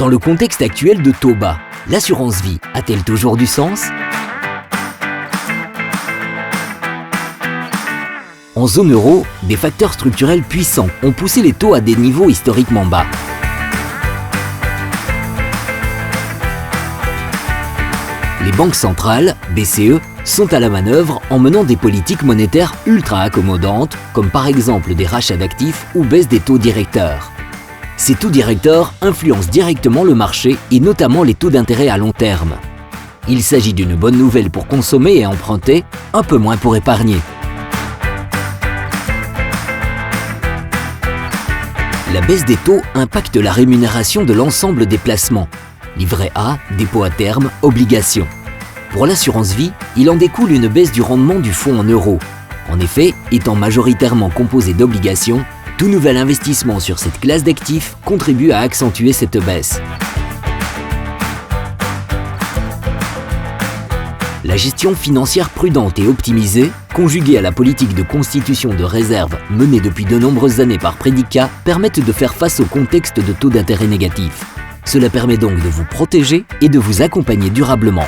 Dans le contexte actuel de taux bas, l'assurance vie a-t-elle toujours du sens? En zone euro, des facteurs structurels puissants ont poussé les taux à des niveaux historiquement bas. Les banques centrales, BCE, sont à la manœuvre en menant des politiques monétaires ultra accommodantes, comme par exemple des rachats d'actifs ou baisse des taux directeurs. Ces taux directeurs influencent directement le marché et notamment les taux d'intérêt à long terme. Il s'agit d'une bonne nouvelle pour consommer et emprunter, un peu moins pour épargner. La baisse des taux impacte la rémunération de l'ensemble des placements. Livret A, dépôt à terme, obligations. Pour l'assurance vie, il en découle une baisse du rendement du fonds en euros. En effet, étant majoritairement composé d'obligations, tout nouvel investissement sur cette classe d'actifs contribue à accentuer cette baisse. La gestion financière prudente et optimisée, conjuguée à la politique de constitution de réserves menée depuis de nombreuses années par Predica, permettent de faire face au contexte de taux d'intérêt négatifs. Cela permet donc de vous protéger et de vous accompagner durablement.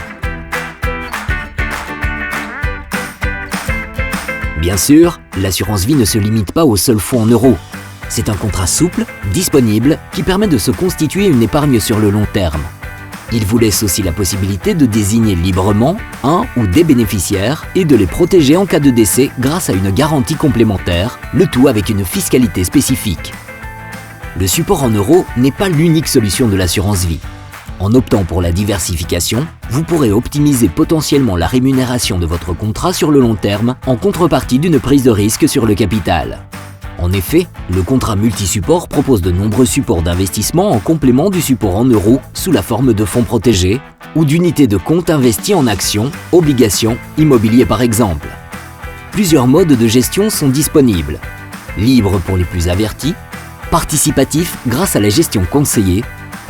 Bien sûr, l'assurance vie ne se limite pas au seul fonds en euros. C'est un contrat souple, disponible, qui permet de se constituer une épargne sur le long terme. Il vous laisse aussi la possibilité de désigner librement un ou des bénéficiaires et de les protéger en cas de décès grâce à une garantie complémentaire, le tout avec une fiscalité spécifique. Le support en euros n'est pas l'unique solution de l'assurance vie. En optant pour la diversification, vous pourrez optimiser potentiellement la rémunération de votre contrat sur le long terme en contrepartie d'une prise de risque sur le capital. En effet, le contrat multi-support propose de nombreux supports d'investissement en complément du support en euros sous la forme de fonds protégés ou d'unités de compte investis en actions, obligations, immobilier par exemple. Plusieurs modes de gestion sont disponibles. Libre pour les plus avertis, participatif grâce à la gestion conseillée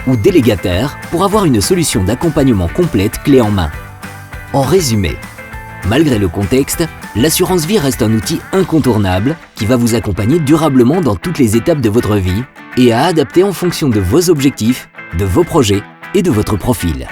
ou délégataire pour avoir une solution d'accompagnement complète clé en main. En résumé, malgré le contexte, l'assurance vie reste un outil incontournable qui va vous accompagner durablement dans toutes les étapes de votre vie et à adapter en fonction de vos objectifs, de vos projets et de votre profil.